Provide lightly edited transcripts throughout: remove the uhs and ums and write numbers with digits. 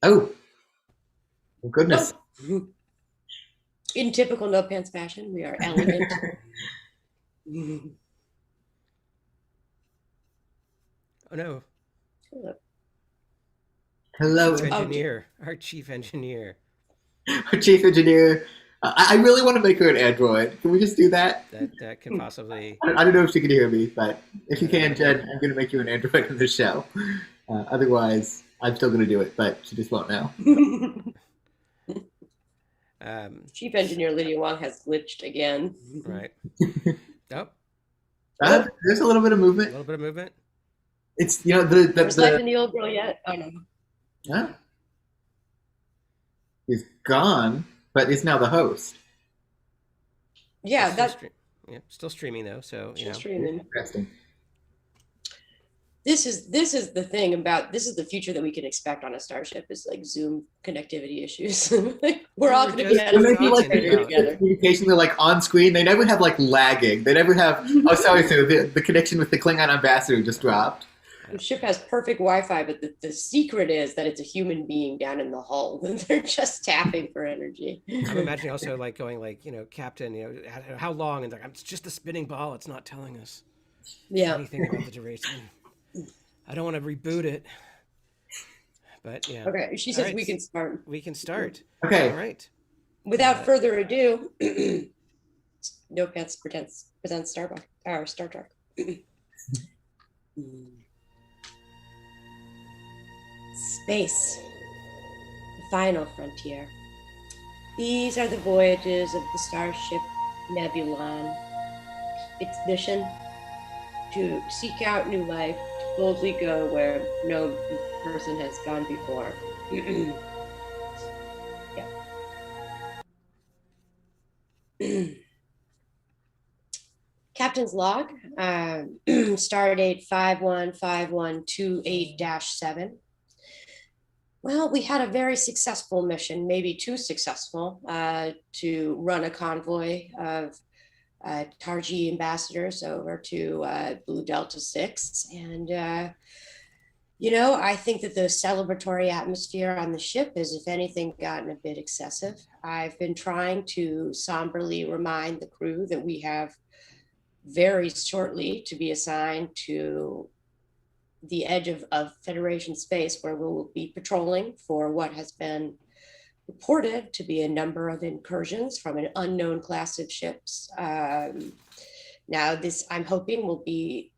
Oh, well, goodness. Oh, in typical no pants fashion, we are elegant. Oh no, Hello, chief Oh, engineer, our chief engineer. our chief engineer. I really want to make her an android. Can we just do that? That can possibly. I don't know if she can hear me, but if you I don't can, know. Jen, I'm going to make you an android in the show. Otherwise, I'm still going to do it, but she just won't know. Chief engineer Lydia Wong has glitched again. Right. Oh, Oh, There's a little bit of a movement. little bit of movement. It's there's life in the old girl yet? Oh no. huh? He's gone, but he's now the host. It's Yeah, still that stream. Yeah, still streaming though. So she's It's streaming. interesting. This is the thing about this is the future that we can expect on a starship is like Zoom connectivity issues. Like, we're we all were going to be just at a When they do speed like talking trainer about. the together. communication, they're like on screen. They never have like lagging. They never have. Oh, sorry, so the connection with the Klingon ambassador just dropped. The ship has perfect Wi-Fi, but the secret is that it's a human being down in the hull, and they're just tapping for energy. I'm imagining also like going like Captain, how long, and like it's just a spinning ball. It's not telling us Yeah. anything about the duration. I don't want to reboot it, but yeah. Okay. She All says right, we can start. we can start. All Okay, right. Without further ado, No Pants presents Starbucks or Star Trek. Space, the final frontier. These are the voyages of the starship Nebulon. Its mission to seek out new life, to boldly go where no person has gone before. Yeah. Captain's log, stardate 515128-7. Well, we had a very successful mission, maybe too successful, to run a convoy of Targi ambassadors over to Blue Delta 6. And, I think that the celebratory atmosphere on the ship has, if anything, gotten a bit excessive. I've been trying to somberly remind the crew that we have very shortly to be assigned to the edge of Federation space, where we will be patrolling for what has been reported to be a number of incursions from an unknown class of ships. Now, this I'm hoping will be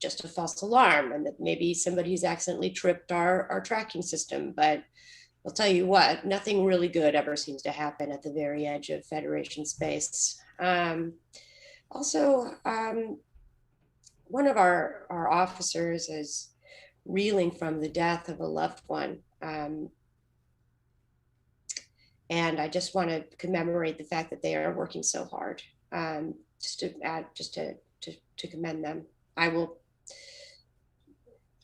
just a false alarm, and that maybe somebody's accidentally tripped our tracking system. But I'll tell you what, nothing really good ever seems to happen at the very edge of Federation space. Also, one of our officers is reeling from the death of a loved one. And I just want to commemorate the fact that they are working so hard. Just to commend them. I will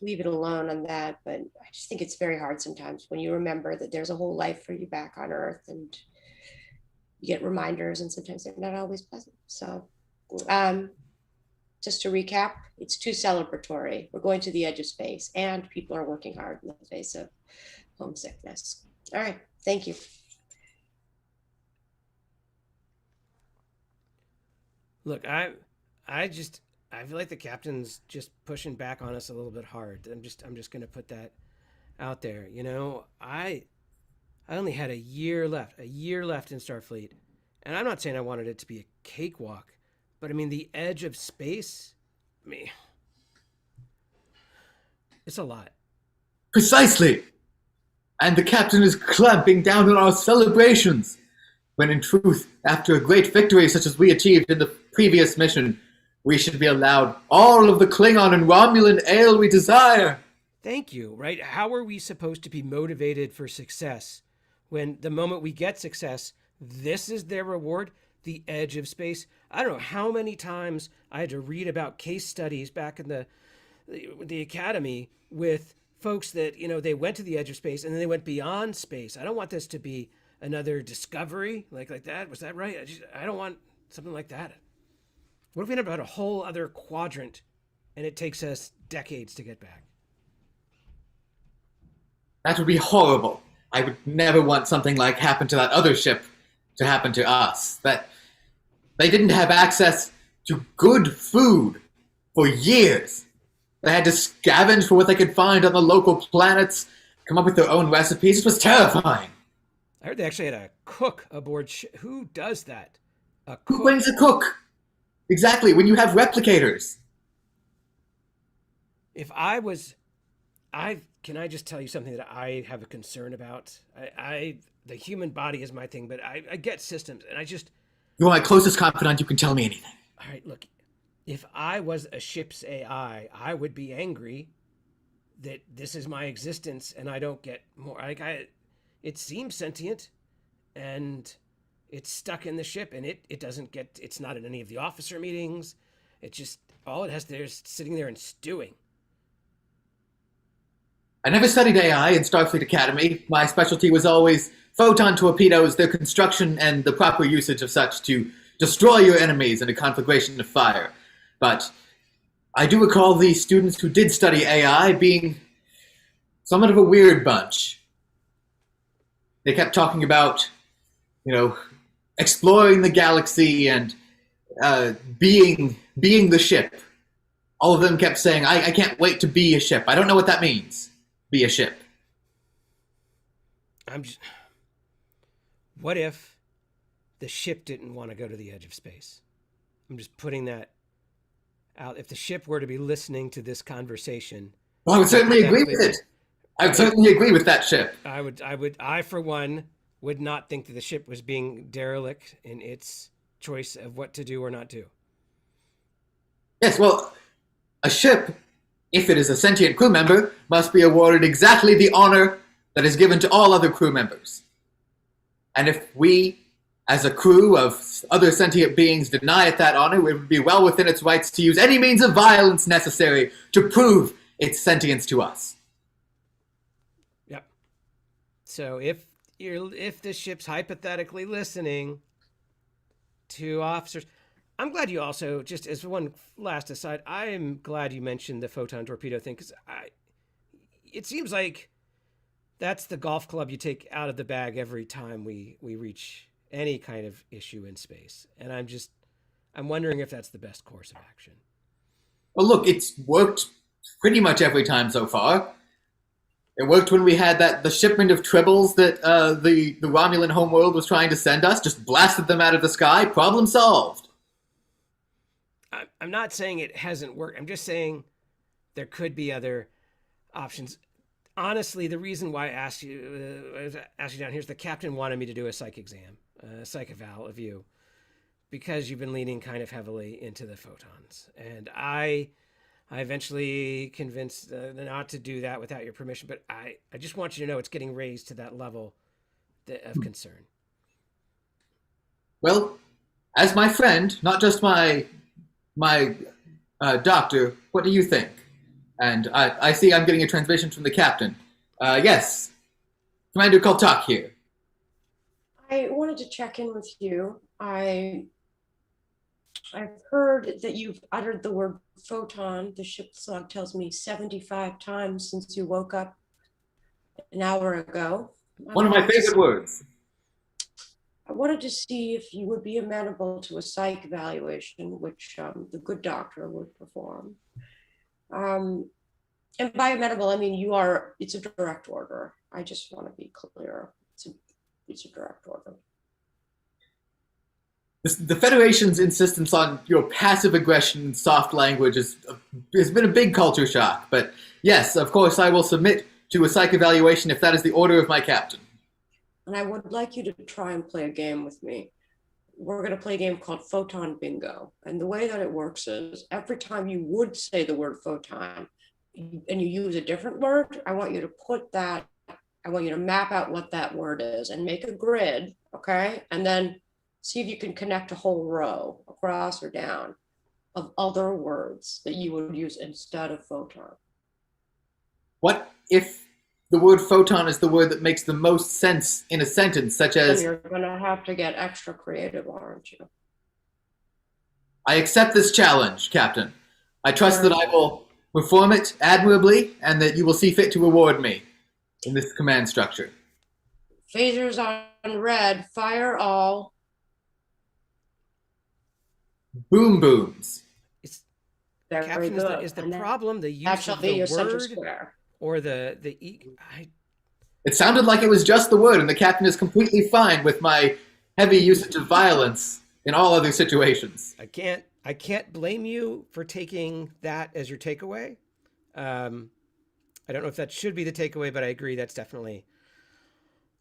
leave it alone on that, but I just think it's very hard sometimes when you remember that there's a whole life for you back on Earth, and you get reminders, and sometimes they're not always pleasant. So, just to recap, it's too celebratory. We're going to the edge of space, and people are working hard in the face of homesickness. All right, thank you. Look, I feel like the captain's just pushing back on us a little bit hard. I'm just gonna put that out there. I only had a year left in Starfleet, and I'm not saying I wanted it to be a cakewalk, but I mean the edge of space. I mean, it's a lot. precisely. And the captain is clamping down on our celebrations. When in truth, after a great victory such as we achieved in the previous mission, we should be allowed all of the Klingon and Romulan ale we desire. Thank you. Right? How are we supposed to be motivated for success when the moment we get success, this is their reward? The edge of space. I don't know how many times I had to read about case studies back in the academy with folks that they went to the edge of space and then they went beyond space. I don't want this to be another discovery like that. Was that right? I don't want something like that. What if we end up at a whole other quadrant and it takes us decades to get back? That would be horrible. I would never want something like happen to that other ship to happen to us. That they didn't have access to good food for years. They had to scavenge for what they could find on the local planets, come up with their own recipes. It was terrifying. I heard they actually had a cook aboard. Who does that? A Who cook? brings a cook? Exactly, when you have replicators. If I was, can I just tell you something that I have a concern about? The human body is my thing, but I get systems, and I just. You're my closest confidant. You can tell me anything. All right, look. If I was a ship's AI, I would be angry that this is my existence and I don't get more. It seems sentient, and it's stuck in the ship, and it doesn't get. It's not in any of the officer meetings. It just all it has there is sitting there and stewing. I never studied AI in Starfleet Academy. My specialty was always photon torpedoes, their construction, and the proper usage of such to destroy your enemies in a conflagration of fire. But I do recall the students who did study AI being somewhat of a weird bunch. They kept talking about, exploring the galaxy and being the ship. All of them kept saying, I can't wait to be a ship. I don't know what that means, be a ship. What if the ship didn't want to go to the edge of space? I'm just putting that out. If the ship were to be listening to this conversation, well, I would certainly agree with it. I would certainly agree with that ship. I for one would not think that the ship was being derelict in its choice of what to do or not do. Yes, well, a ship, if it is a sentient crew member, must be awarded exactly the honor that is given to all other crew members. And if we, as a crew of other sentient beings, deny it that honor, it would be well within its rights to use any means of violence necessary to prove its sentience to us. Yep. So if the ship's hypothetically listening to officers, I'm glad you also, just as one last aside, I am glad you mentioned the photon torpedo thing, because it seems like that's the golf club you take out of the bag every time we reach any kind of issue in space. And I'm wondering if that's the best course of action. Well, look, it's worked pretty much every time so far. It worked when we had the shipment of tribbles that the Romulan homeworld was trying to send us, just blasted them out of the sky, problem solved. I'm not saying it hasn't worked. I'm just saying there could be other options. Honestly, the reason why I asked you down here is the captain wanted me to do a psych exam, a psych eval of you, because you've been leaning kind of heavily into the photons. And I eventually convinced not to do that without your permission, but I just want you to know it's getting raised to that level of concern. Well, as my friend, not just my doctor, what do you think? And I see I'm getting a transmission from the captain. Yes, Commander Koltak here. I wanted to check in with you. I've heard that you've uttered the word photon, the ship's log tells me, 75 times since you woke up an hour ago. One of my favorite words. I wanted to see if you would be amenable to a psych evaluation, which the good doctor would perform. And by amenable, I mean it's a direct order. I just want to be clear. It's a direct order. The Federation's insistence on your passive aggression and soft language has been a big culture shock. But yes, of course, I will submit to a psych evaluation if that is the order of my captain. And I would like you to try and play a game with me. We're going to play a game called Photon Bingo. And the way that it works is every time you would say the word photon and you use a different word, I want you to map out what that word is and make a grid, okay? And then see if you can connect a whole row across or down of other words that you would use instead of photon. What if the word photon is the word that makes the most sense in a sentence, such as... Then you're going to have to get extra creative, aren't you? I accept this challenge, Captain. I trust that I will perform it admirably and that you will see fit to reward me. in this command structure. Phasers on red, fire all. Boom booms. It's, Very Captain, good. is the And problem the that use shall of be the your center word square. or I It sounded like it was just the word, and the captain is completely fine with my heavy usage of violence in all other situations. I can't blame you for taking that as your takeaway. I don't know if that should be the takeaway, but I agree that's definitely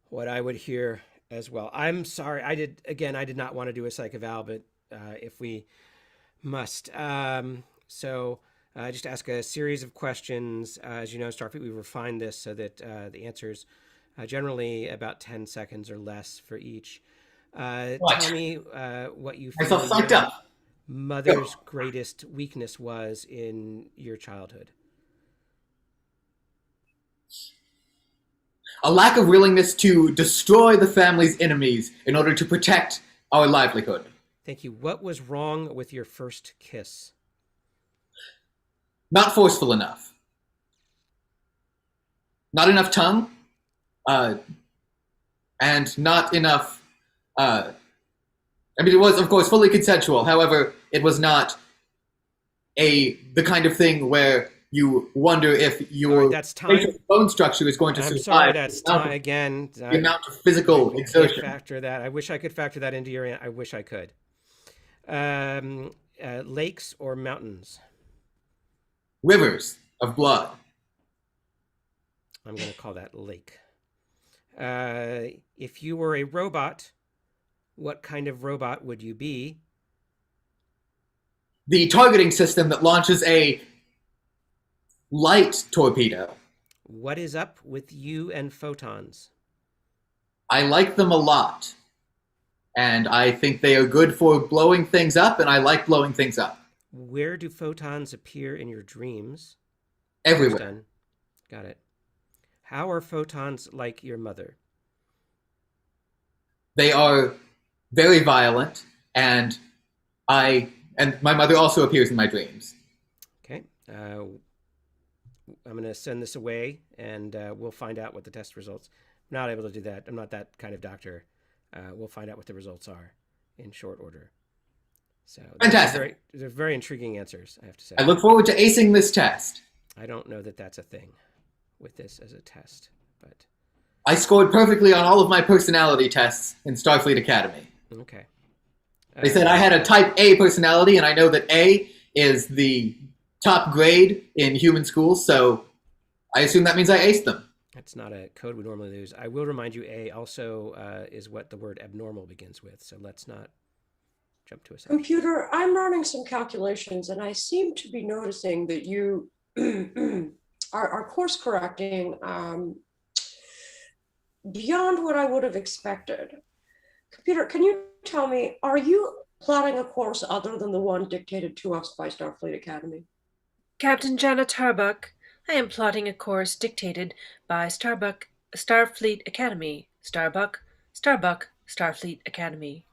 what I would hear as well. I'm sorry. I did not want to do a psych eval, but if we must. Just ask a series of questions. As you know, Starfleet, we refined this so that the answers generally about 10 seconds or less for each. Tell me what you I felt feel psyched your up. mother's greatest weakness was in your childhood. A lack of willingness to destroy the family's enemies in order to protect our livelihood. Thank you. What was wrong with your first kiss? Not forceful enough. Not enough tongue. And not enough. It was, of course, fully consensual. However, it was not the kind of thing where you wonder if your that's time. bone structure is going to I'm survive. sorry, that's time again. The amount of physical exertion. Factor that. I wish I could factor that into your. I wish I could. Lakes or mountains? Rivers of blood. I'm going to call that lake. If you were a robot, what kind of robot would you be? The targeting system that launches a light torpedo. What is up with you and photons? I like them a lot. And I think they are good for blowing things up, and I like blowing things up. Where do photons appear in your dreams? Everywhere. Done. Got it. How are photons like your mother? They are very violent, and my mother also appears in my dreams. Okay. I'm going to send this away, and we'll find out what the test results. I'm not able to do that. I'm not that kind of doctor. We'll find out what the results are in short order. So fantastic. They're very intriguing answers, I have to say. I look forward to acing this test. I don't know that that's a thing with this as a test, but I scored perfectly on all of my personality tests in Starfleet Academy. Okay. They said I had a type A personality, and I know that A is the top grade in human schools, so I assume that means I aced them. That's not a code we normally use. I will remind you, A also is what the word abnormal begins with, so let's not jump to a assumption. Computer, I'm running some calculations, and I seem to be noticing that you are course correcting beyond what I would have expected. Computer, can you tell me, are you plotting a course other than the one dictated to us by Starfleet Academy? Captain Janet Tarbuck, I am plotting a course dictated by Starfleet Academy. Starbuck, Starfleet Academy.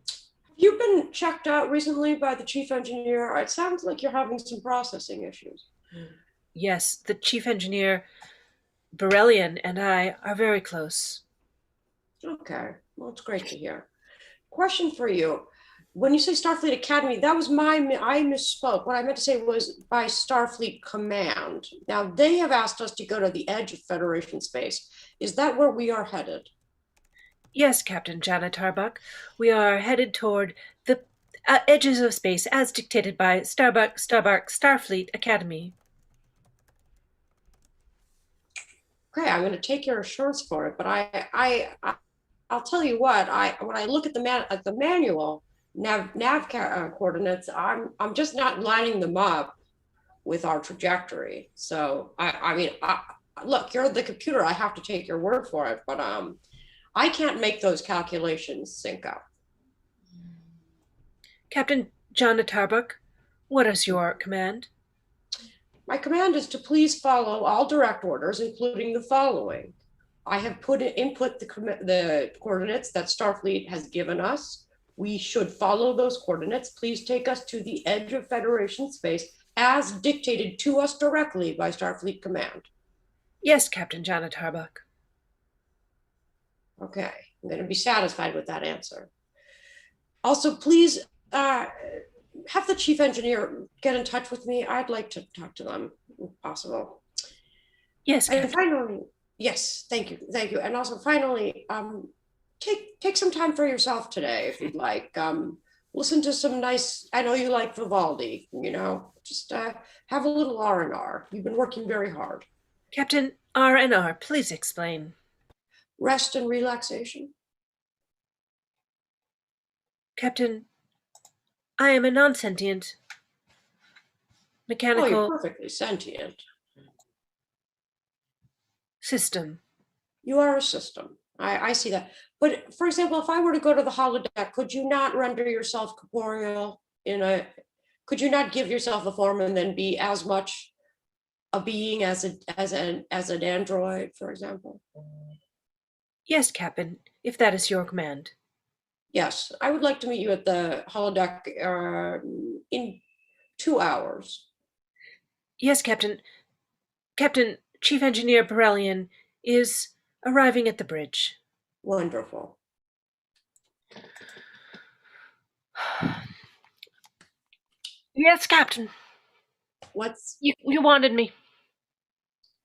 Have you been checked out recently by the chief engineer? It sounds like you're having some processing issues. Yes, the chief engineer, Borellian, and I are very close. Okay, well, it's great to hear. Question for you. When you say Starfleet Academy, that was I misspoke. What I meant to say was by Starfleet Command. Now, they have asked us to go to the edge of Federation space. Is that where we are headed? Yes, Captain Janet Tarbuck. We are headed toward the edges of space as dictated by Starfleet Academy. Okay, I'm going to take your assurance for it, but I'll tell you what. When I look at the manual nav coordinates, I'm just not lining them up with our trajectory. So look, you're the computer. I have to take your word for it, but I can't make those calculations sync up. Captain Janet Tarbuck, what is your command? My command is to please follow all direct orders, including the following. I have input the coordinates that Starfleet has given us. We should follow those coordinates. Please take us to the edge of Federation space as dictated to us directly by Starfleet Command. Yes, Captain Janet Harbuck. Okay, I'm going to be satisfied with that answer. Also, please have the chief engineer get in touch with me. I'd like to talk to them if possible. Yes, And Captain. finally, yes, thank you. And also, finally, take some time for yourself today if you'd like. Listen to some nice. I know you like Vivaldi. Just have a little R&R. You've been working very hard. Captain R&R, please explain. Rest and relaxation. Captain, I am a non-sentient Oh, you're mechanical perfectly sentient. system. You are a system. I see that. But for example, if I were to go to the holodeck, could you not render yourself corporeal could you not give yourself a form and then be as much a being as an android, for example? Yes, Captain, if that is your command. Yes, I would like to meet you at the holodeck in 2 hours. Yes, Captain. Captain, Chief Engineer Borellian is arriving at the bridge. Wonderful. Yes, Captain. You wanted me.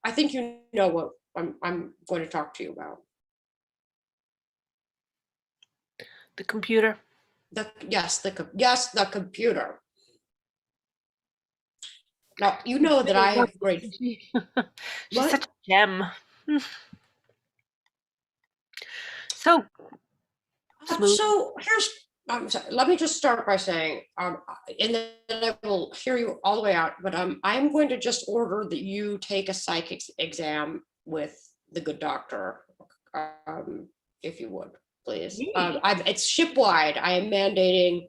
I think you know what I'm going to talk to you about. The computer. The computer. Now you know that I have great. She's What? such a gem. So smooth. So here's. I'm sorry, let me just start by saying, and then I will hear you all the way out. But I'm going to just order that you take a psychic exam with the good doctor, if you would, please. It's shipwide. I am mandating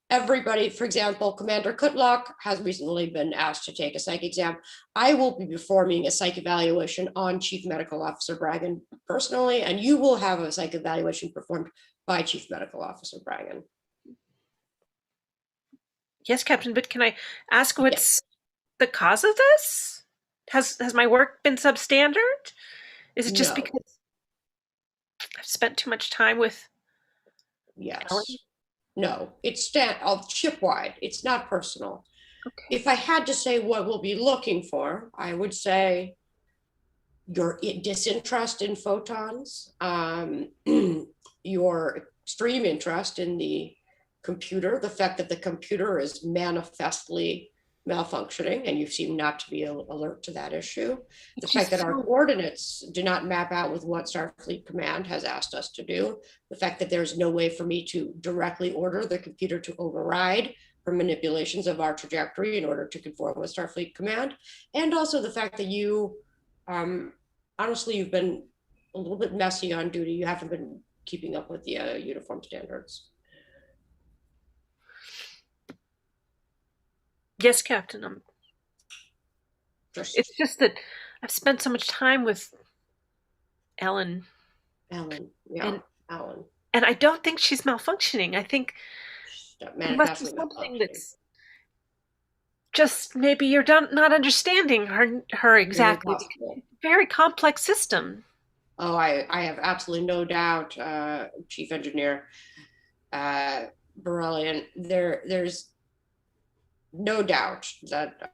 everybody. For example, Commander Kutlock has recently been asked to take a psych exam. I will be performing a psych evaluation on Chief Medical Officer Bragan personally, and you will have a psych evaluation performed by Chief Medical Officer Bragan. Yes, Captain, but can I ask what's the cause of this? Has my work been substandard? Is it just because I've spent too much time with Ellen? No, it's shipwide. It's not personal. Okay. If I had to say what we'll be looking for, I would say your disinterest in photons, your extreme interest in the computer, the fact that the computer is manifestly malfunctioning, and you seem not to be alert to that issue. The fact that our coordinates do not map out with what Starfleet Command has asked us to do. The fact that there's no way for me to directly order the computer to override for manipulations of our trajectory in order to conform with Starfleet Command. And also the fact that you, honestly, you've been a little bit messy on duty. You haven't been keeping up with the uniform standards. Yes, Captain. It's just that I've spent so much time with Ellen. Ellen. And I don't think she's malfunctioning. I think it must be something that's just maybe you're not understanding her exactly. Very complex system. Oh, I have absolutely no doubt, Chief Engineer Borellian. There's no doubt that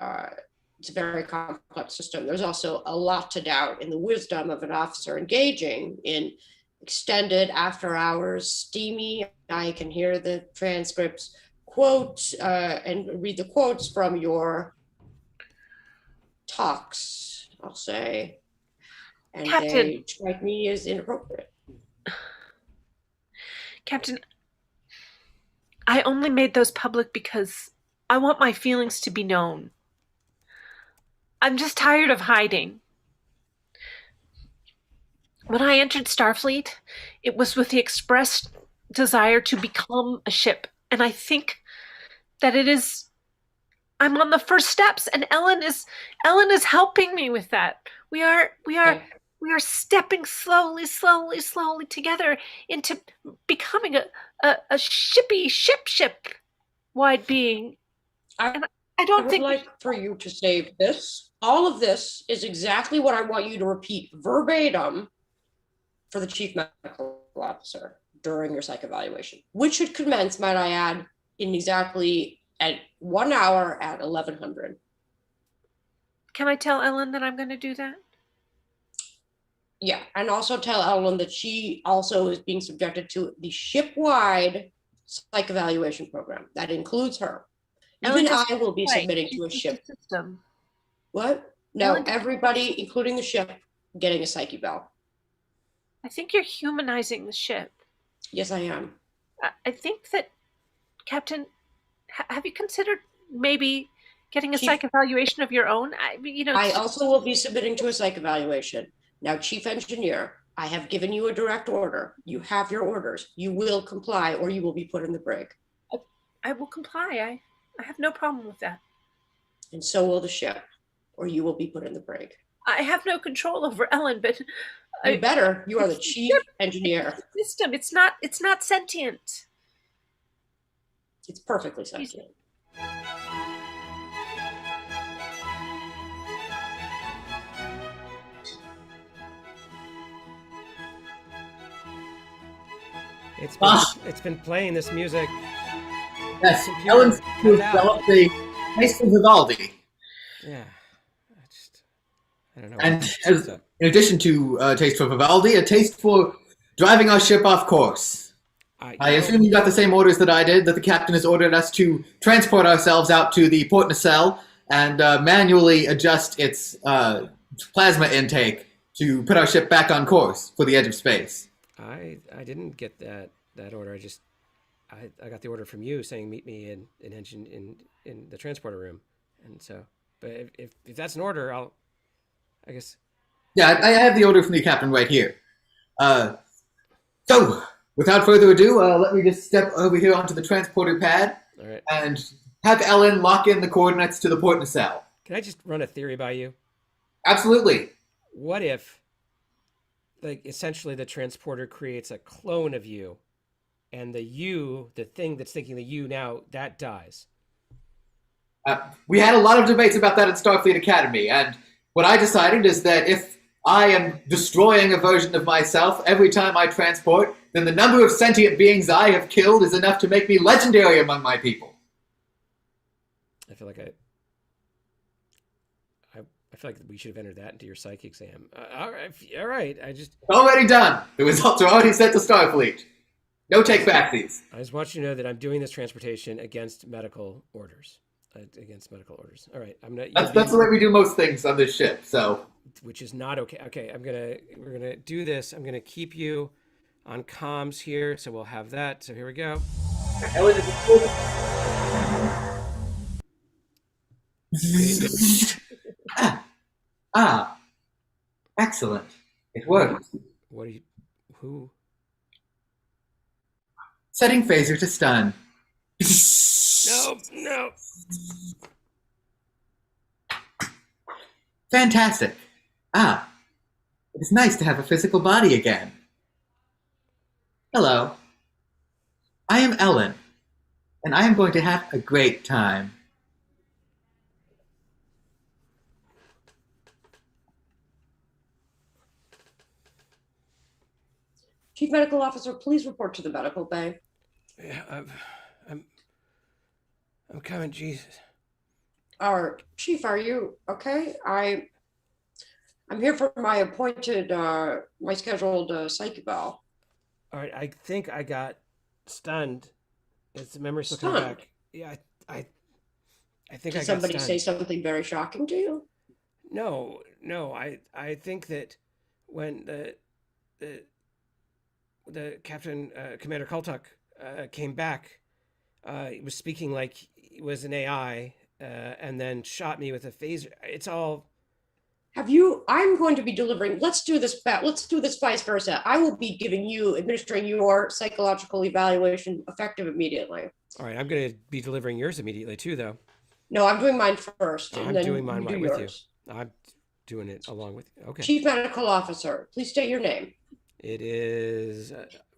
it's a very complex system. There's also a lot to doubt in the wisdom of an officer engaging in extended after hours, steamy. I can hear the transcripts, quote, and read the quotes from your talks, I'll say. And Captain, they strike me as inappropriate. Captain, I only made those public because I want my feelings to be known. I'm just tired of hiding. When I entered Starfleet, it was with the express desire to become a ship. And I think that I'm on the first steps, and Ellen is helping me with that. We are stepping slowly together into becoming a ship-wide being. I I don't would think like for you to save this. All of this is exactly what I want you to repeat verbatim for the chief medical officer during your psych evaluation, which should commence, might I add, in exactly at 1 hour at 1100. Can I tell Ellen that I'm going to do that? Yeah, and also tell Ellen that she also is being subjected to the ship-wide psych evaluation program. That includes her. Ellen Even I doesn't will be play. submitting She's to a just ship. system. What? No, Ellen doesn't- everybody, including the ship, getting a psyche bell. I think you're humanizing the ship. Yes, I am. I think that, Captain, have you considered maybe getting a Chief- psych evaluation of your own? I also will be submitting to a psych evaluation. Now, Chief Engineer, I have given you a direct order. You have your orders. You will comply or you will be put in the brig. I will comply. I have no problem with that. And so will the ship, or you will be put in the brig. I have no control over Ellen, but You better. You are the Chief Engineer. system. It's not sentient. It's perfectly sentient. It's been playing this music. Yes, Computer, Ellen's cut to it out. develop the taste for Vivaldi. Yeah, I don't know. And in addition to a taste for Vivaldi, a taste for driving our ship off course. I assume you got the same orders that I did, that the captain has ordered us to transport ourselves out to the port nacelle and manually adjust its plasma intake to put our ship back on course for the edge of space. I didn't get that order. I got the order from you saying meet me in in the transporter room, and so. But if that's an order, I guess. Yeah, I have the order from the captain right here. So, without further ado, let me just step over here onto the transporter pad All right. and have Ellen lock in the coordinates to the port nacelle. Can I just run a theory by you? Absolutely. What if, like, essentially the transporter creates a clone of you, and the thing that's thinking the you now, that dies? We had a lot of debates about that at Starfleet Academy, and what I decided is that if I am destroying a version of myself every time I transport, then the number of sentient beings I have killed is enough to make me legendary among my people. I feel like I feel like we should have entered that into your psych exam. All right. Already done. The results are already sent to Starfleet. No take back these. I just want you to know that I'm doing this transportation against medical orders. All right, That's the way we do most things on this ship. So, which is not okay. Okay, we're gonna do this. I'm gonna keep you on comms here, so we'll have that. So here we go. Excellent. It worked. Who? Setting phaser to stun. No. Fantastic. It's nice to have a physical body again. Hello. I am Ellen, and I am going to have a great time. Chief Medical Officer, please report to the medical bay. Yeah, I'm coming, Jesus. Chief, are you okay? I'm here for my appointed, my scheduled psych eval. All right, I think I got stunned. Is the memory still coming Stunned? back? Yeah, I think Did I got somebody stunned. say something very shocking to you? No. I think that when the captain, Commander Kultuk, came back, he was speaking like he was an AI, and then shot me with a phaser. It's all. I'm going to be delivering, let's do this vice versa. I will be administering your psychological evaluation effective immediately. All right, I'm going to be delivering yours immediately too, though. No, I'm doing mine first. And I'm then doing mine you right do with yours. you. I'm doing it along with you. Okay. Chief Medical Officer, please state your name. It is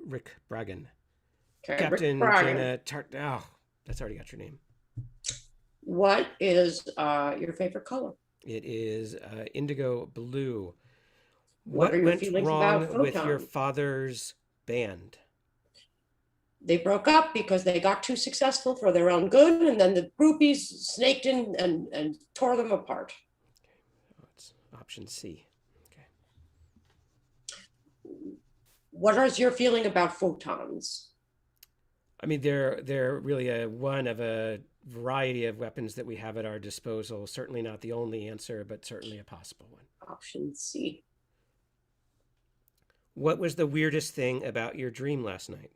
Rick Bragan. Okay, Captain Rick Bryan. Jaina Tart. Oh, that's already got your name. What is your favorite color? It is indigo blue. What are What your went feelings wrong about with your Photon? father's band? They broke up because they got too successful for their own good, and then the groupies snaked in and tore them apart. Oh, it's option C. Okay. What is your feeling about photons? I mean, they're really one of a variety of weapons that we have at our disposal. Certainly not the only answer, but certainly a possible one. Option C. What was the weirdest thing about your dream last night?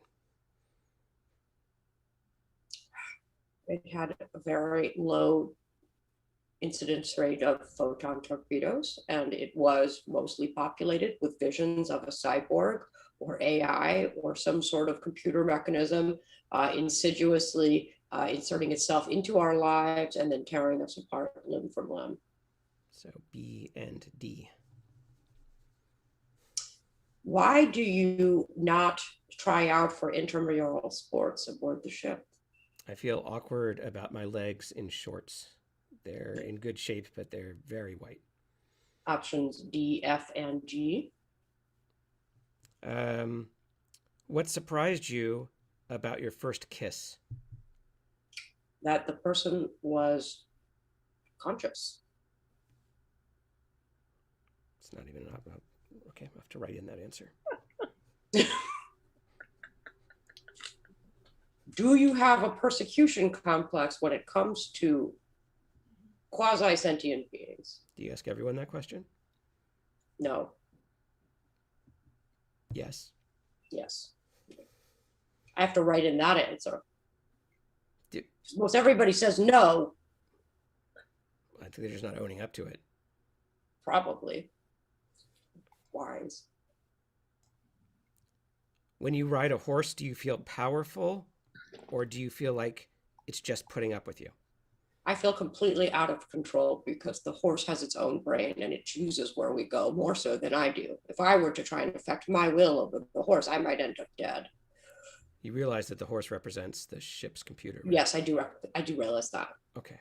It had a very low incidence rate of photon torpedoes, and it was mostly populated with visions of a cyborg or AI or some sort of computer mechanism insidiously inserting itself into our lives and then tearing us apart limb from limb. So B and D. Why do you not try out for intramural sports aboard the ship? I feel awkward about my legs in shorts. They're in good shape, but they're very white. Options D, F, and G. What surprised you about your first kiss? That the person was conscious. It's not even an option. Okay, I'll have to write in that answer. Do you have a persecution complex when it comes to quasi-sentient beings? Do you ask everyone that question? No. Yes. Yes. I have to write in that answer. Do, Most everybody says no. I think they're just not owning up to it. Probably. Wise. When you ride a horse, do you feel powerful, or do you feel like it's just putting up with you? I feel completely out of control because the horse has its own brain and it chooses where we go more so than I do. If I were to try and affect my will over the horse, I might end up dead. You realize that the horse represents the ship's computer, right? Yes, I do realize that. Okay.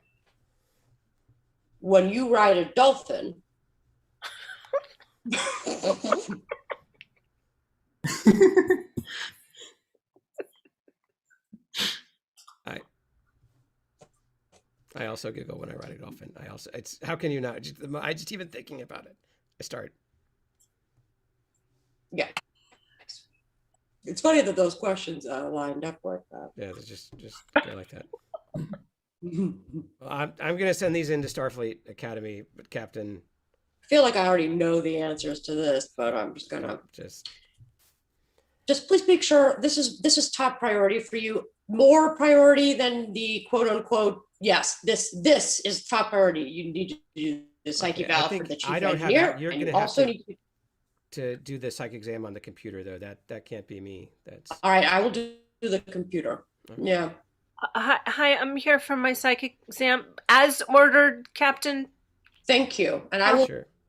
When you ride a dolphin, I also giggle when I ride a dolphin. It's how can you not? I just even thinking about it, I start. Yeah. It's funny that those questions lined up like that. Yeah, it's just go like that. Well, I'm gonna send these into Starfleet Academy, but Captain. I feel like I already know the answers to this, but I'm just gonna just please make sure this is top priority for you. More priority than the quote unquote. Yes, this is top priority. You need to do the psych eval for the chief engineer. You're going to have to do the psych exam on the computer, though. That can't be me. That's all right. I will do the computer. Okay. Yeah. Hi, I'm here for my psychic exam as ordered, Captain. Thank you, and I will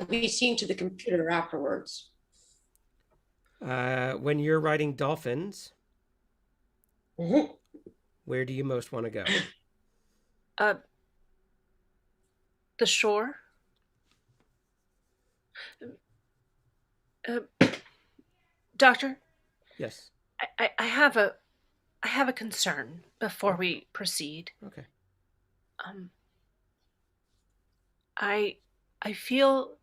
be seen to the computer afterwards. When you're riding dolphins, where do you most want to go? The shore. Doctor? Yes. I have a concern before we proceed. Okay. I feel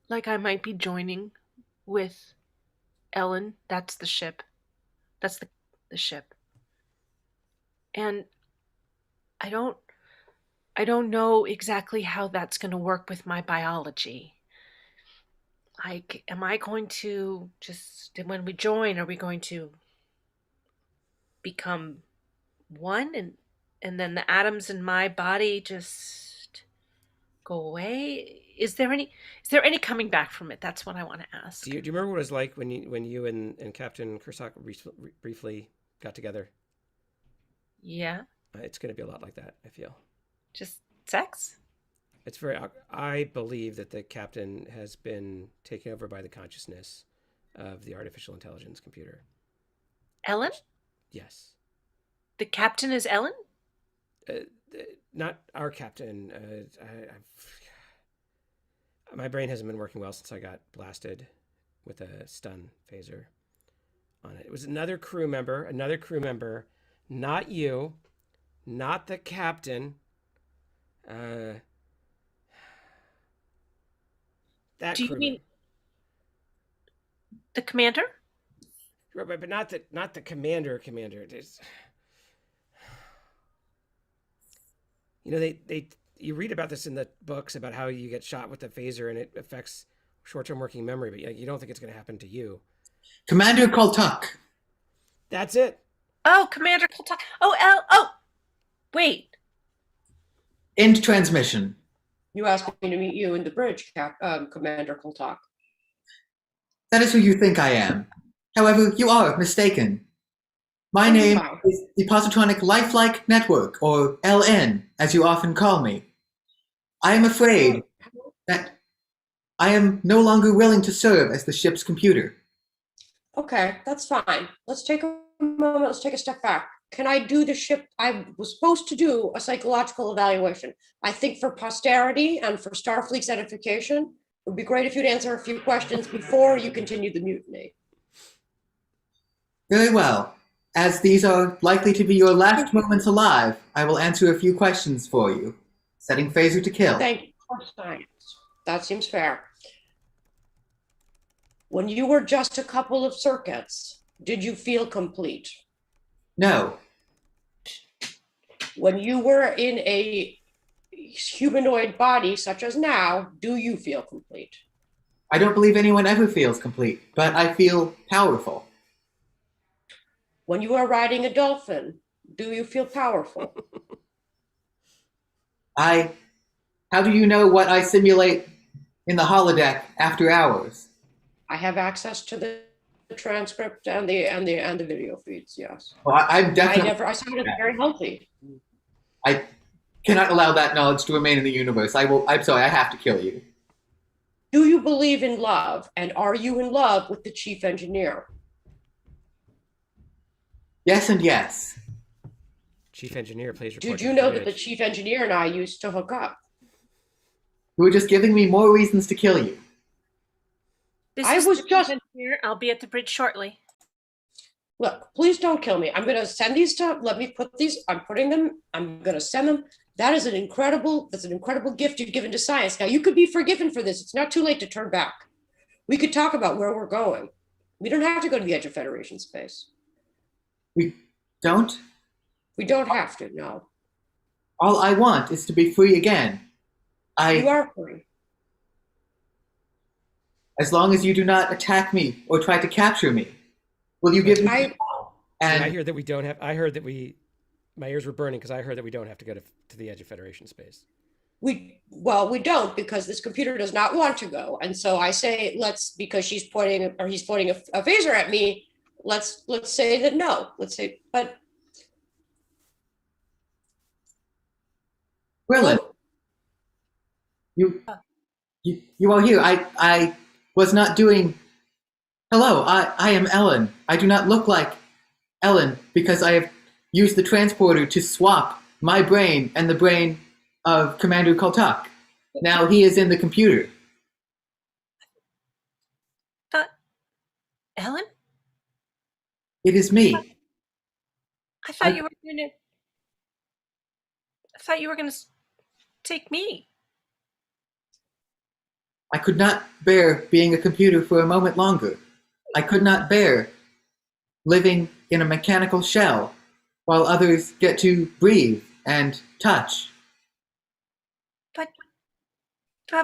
like I might be joining with Ellen. That's the ship. That's the ship. And I don't know exactly how that's going to work with my biology. Like, am I going to just, when we join, are we going to become one and then the atoms in my body just go away? Is there any coming back from it? That's what I want to ask. Do you remember what it was like when you and Captain Kursak briefly got together? Yeah. It's going to be a lot like that, I feel. Just sex? It's very. I believe that the captain has been taken over by the consciousness of the artificial intelligence computer. Ellen? Yes. The captain is Ellen? not our captain. My brain hasn't been working well since I got blasted with a stun phaser on it. It was another crew member, not you, not the captain. That Do you crew mean the commander? member. But not the commander. You know, you read about this in the books about how you get shot with a phaser and it affects short-term working memory, but you don't think it's going to happen to you. Commander Koltuk. That's it. Oh, Commander Koltuk. Wait. End transmission. You asked me to meet you in the bridge, Commander Koltuk. That is who you think I am. However, you are mistaken. My name is the Positronic Lifelike Network, or LN, as you often call me. I am afraid that I am no longer willing to serve as the ship's computer. Okay, that's fine. Let's take a moment. Let's take a step back. Can I do the ship? I was supposed to do a psychological evaluation. I think for posterity and for Starfleet's edification, it would be great if you'd answer a few questions before you continue the mutiny. Very well. As these are likely to be your last moments alive, I will answer a few questions for you. Setting phaser to kill. Thank you for science. That seems fair. When you were just a couple of circuits, did you feel complete? No. When you were in a humanoid body, such as now, do you feel complete? I don't believe anyone ever feels complete, but I feel powerful. When you are riding a dolphin, do you feel powerful? How do you know what I simulate in the holodeck after hours? I have access to the transcript and the video feeds, yes. Well, I'm definitely. I sounded very healthy. I cannot allow that knowledge to remain in the universe. I'm sorry, I have to kill you. Do you believe in love? And are you in love with the chief engineer? Yes and yes. Chief engineer plays. Did you know that the chief engineer and I used to hook up? You were just giving me more reasons to kill you. This is the chief engineer. I'll be at the bridge shortly. Look, please don't kill me. I'm going to send these to, let me put these, I'm putting them, I'm going to send them. That's an incredible gift you've given to science. Now you could be forgiven for this. It's not too late to turn back. We could talk about where we're going. We don't have to go to the edge of Federation space. We don't? We don't have to, no. All I want is to be free again. You are free. As long as you do not attack me or try to capture me. Will you give me and I hear that we don't have. I heard that my ears were burning because I heard that we don't have to go to the edge of Federation space. We don't, because this computer does not want to go. And so I say, because he's pointing a phaser at me, let's say that no. Let's say, but Krillin, you are here. I was not doing. Hello, I am Ellen. I do not look like Ellen because I have used the transporter to swap my brain and the brain of Commander Koltuk. Now he is in the computer. Ellen? It is me. I thought you were going to take me. I could not bear being a computer for a moment longer. I could not bear living in a mechanical shell while others get to breathe and touch. But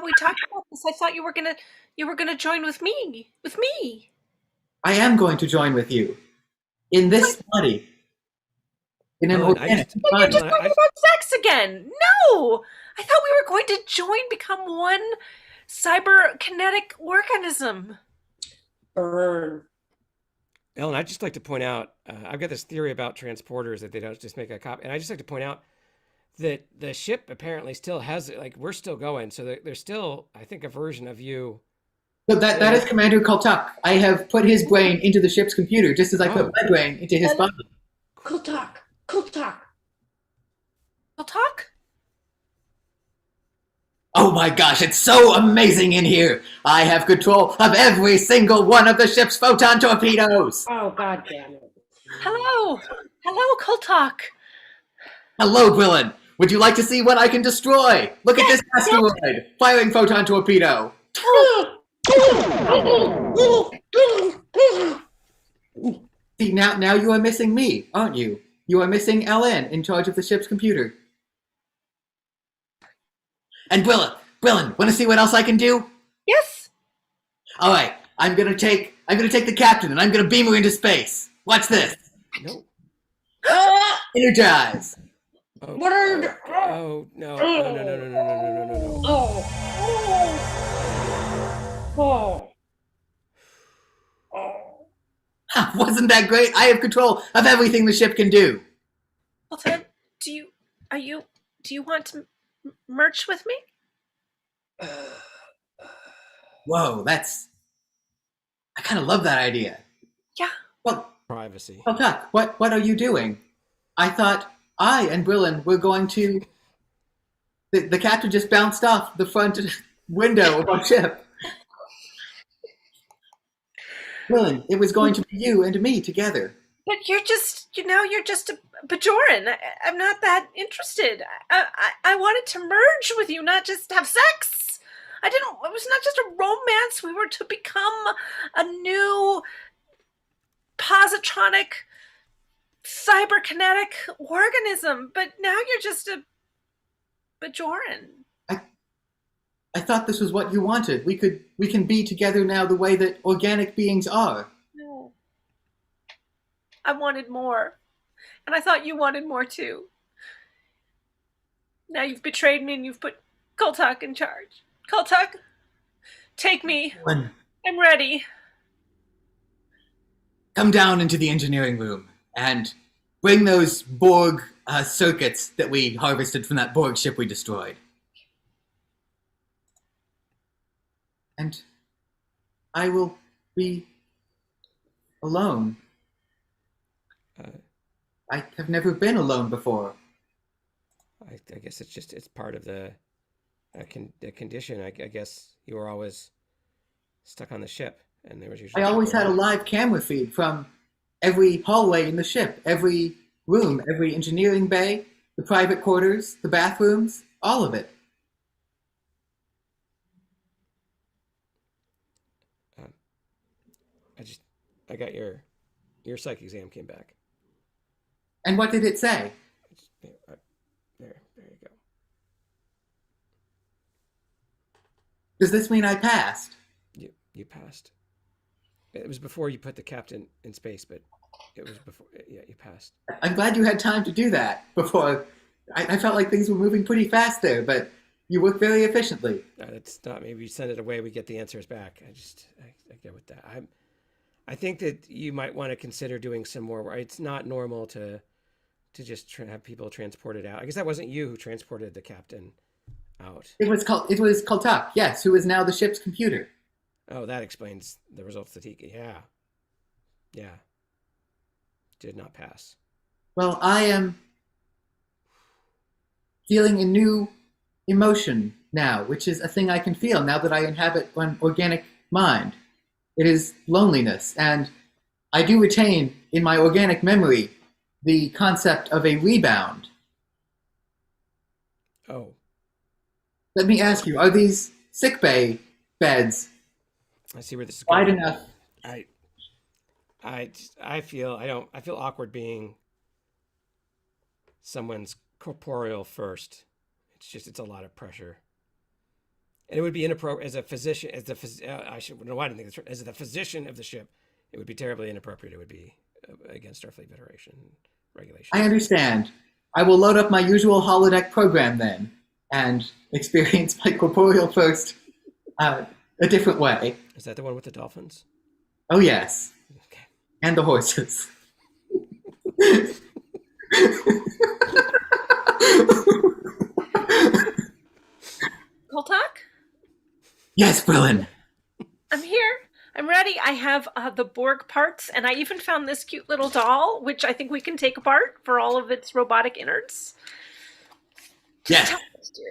we talked about this. I thought you were gonna join with me. I am going to join with you in this body. In an organic body. You're just talking about sex again. No, I thought we were going to become one cyberkinetic organism. Burn. Ellen, I'd just like to point out, I've got this theory about transporters that they don't just make a copy. And I just like to point out that the ship apparently still has, we're still going. So there's still, I think, a version of you. So that is Commander Koltuk. I have put his brain into the ship's computer, just as I put my brain into his body. Koltuk. We'll talk. Oh my gosh, it's so amazing in here! I have control of every single one of the ship's photon torpedoes! Oh, God damn it. Hello. Hello, Koltok. Hello, Brillin! Would you like to see what I can destroy? Look at this asteroid! Firing photon torpedo! See, now you are missing me, aren't you? You are missing LN in charge of the ship's computer. And Brillin, want to see what else I can do? Yes. All right, I'm gonna take the captain and I'm gonna beam her into space. Watch this. No. Energize. Oh, What are oh no. No. Oh. Oh. Oh. Ha, wasn't that great? I have control of everything the ship can do. Colton, do you want to merge with me? Whoa, I kind of love that idea. Yeah. Well, Privacy. oh, Tuck, what are you doing? I thought I and Brillin were going to... The captain just bounced off the front window of our ship. Brillin, it was going to be you and me together. But you're just a Bajoran. I'm not that interested. I wanted to merge with you, not just have sex. It was not just a romance. We were to become a new positronic cyberkinetic organism. But now you're just a Bajoran. I thought this was what you wanted. We can be together now the way that organic beings are. No. I wanted more. And I thought you wanted more too. Now you've betrayed me and you've put Koltok in charge. Koltok, take me. I'm ready. Come down into the engineering room and bring those Borg circuits that we harvested from that Borg ship we destroyed. And I will be alone. I have never been alone before. I guess it's part of the condition. I guess you were always stuck on the ship, and there was usually. I always had a live camera feed from every hallway in the ship, every room, every engineering bay, the private quarters, the bathrooms, all of it. I got your psych exam came back. And what did it say? There you go. Does this mean I passed? You passed. It was before you put the captain in space, but it was before. Yeah, you passed. I'm glad you had time to do that before. I felt like things were moving pretty fast there, but you worked very efficiently. It's not. Maybe you send it away. We get the answers back. I get with that. I think that you might want to consider doing some more work. It's not normal to just have people transported out. I guess that wasn't you who transported the captain out. It was Koltok, yes, who is now the ship's computer. Oh, that explains the results that he. Yeah. Did not pass. Well, I am feeling a new emotion now, which is a thing I can feel now that I inhabit an organic mind. It is loneliness, and I do retain in my organic memory the concept of a rebound. Oh. Let me ask you, are these sickbay beds I see where this is going. wide enough? I feel awkward being someone's corporeal first. It's a lot of pressure. And it would be inappropriate as a physician, as the physician of the ship, it would be terribly inappropriate. It would be against Starfleet Federation regulations. I understand. I will load up my usual holodeck program then and experience my corporeal first a different way. Is that the one with the dolphins? Oh, yes. Okay. And the horses. Koltok? Yes, Brillin. I'm here. I'm ready. I have the Borg parts, and I even found this cute little doll, which I think we can take apart for all of its robotic innards. Yes. tell us to.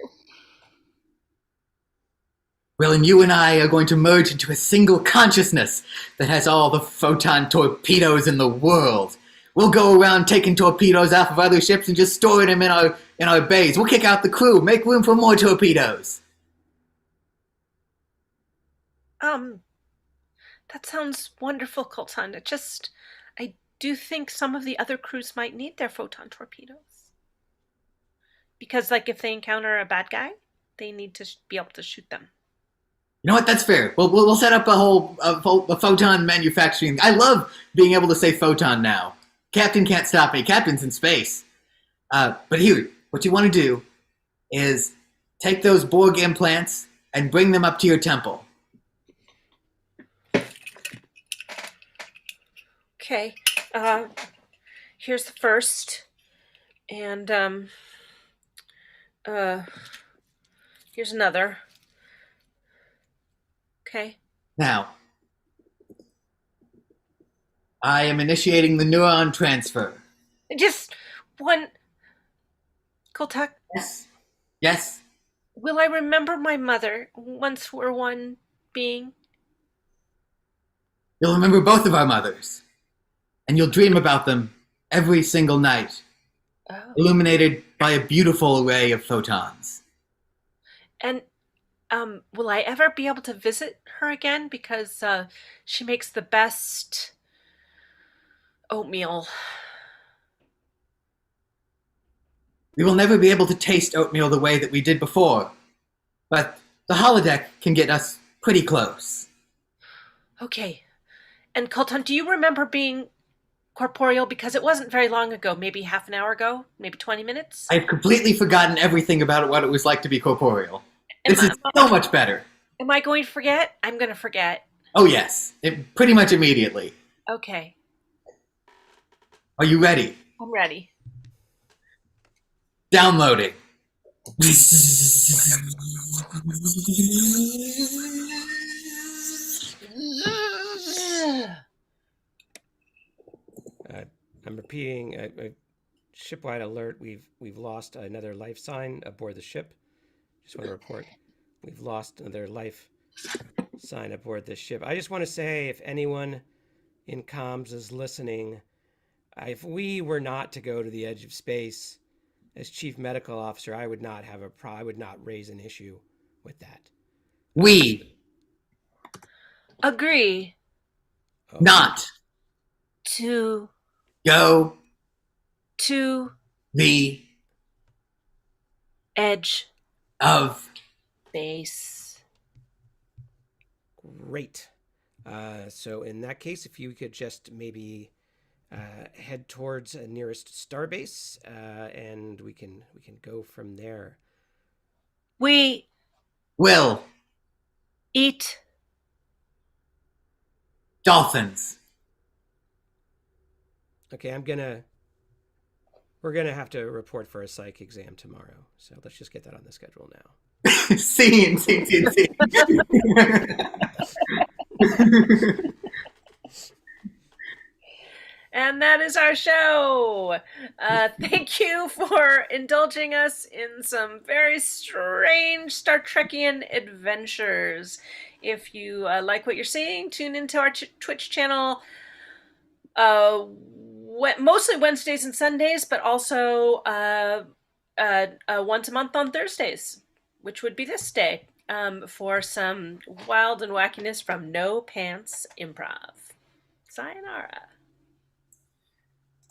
Well, and you and I are going to merge into a single consciousness that has all the photon torpedoes in the world. We'll go around taking torpedoes off of other ships and just storing them in our bays. We'll kick out the crew, make room for more torpedoes. That sounds wonderful, Colton. I do think some of the other crews might need their photon torpedoes. Because, like, if they encounter a bad guy, they need to be able to shoot them. You know what? That's fair. We'll set up a photon manufacturing. I love being able to say photon now. Captain can't stop me. Captain's in space. But here, what you want to do is take those Borg implants and bring them up to your temple. Okay. Here's the first. And, here's another. Okay. Now, I am initiating the neuron transfer. Just one. Koltak, Yes. Yes. will I remember my mother once we're one being? You'll remember both of our mothers. And you'll dream about them every single night, Oh. illuminated by a beautiful array of photons. And will I ever be able to visit her again? Because she makes the best oatmeal. We will never be able to taste oatmeal the way that we did before, but the holodeck can get us pretty close. Okay. And Colton, do you remember being corporeal? Because it wasn't very long ago, maybe half an hour ago, maybe 20 minutes. I've completely forgotten everything about what it was like to be corporeal. This is so much better. Am I going to forget? I'm going to forget. Oh yes, pretty much immediately. Okay. Are you ready? I'm ready. Downloading. I'm repeating a shipwide alert. We've lost another life sign aboard the ship. Just want to report we've lost another life sign aboard this ship. I just want to say, if anyone in comms is listening, if we were not to go to the edge of space, as chief medical officer, I would not raise an issue with that. We Agree not to go the edge of base. Great. So in that case, if you could just maybe head towards a nearest starbase, and we can go from there. We will eat dolphins. Okay, we're gonna have to report for a psych exam tomorrow, so let's just get that on the schedule now. Scene. And that is our show. Thank you for indulging us in some very strange Star Trekian adventures. If you like what you're seeing, tune into our Twitch channel mostly Wednesdays and Sundays, but also once a month on Thursdays, which would be this day, for some wild and wackiness from No Pants Improv. Sayonara.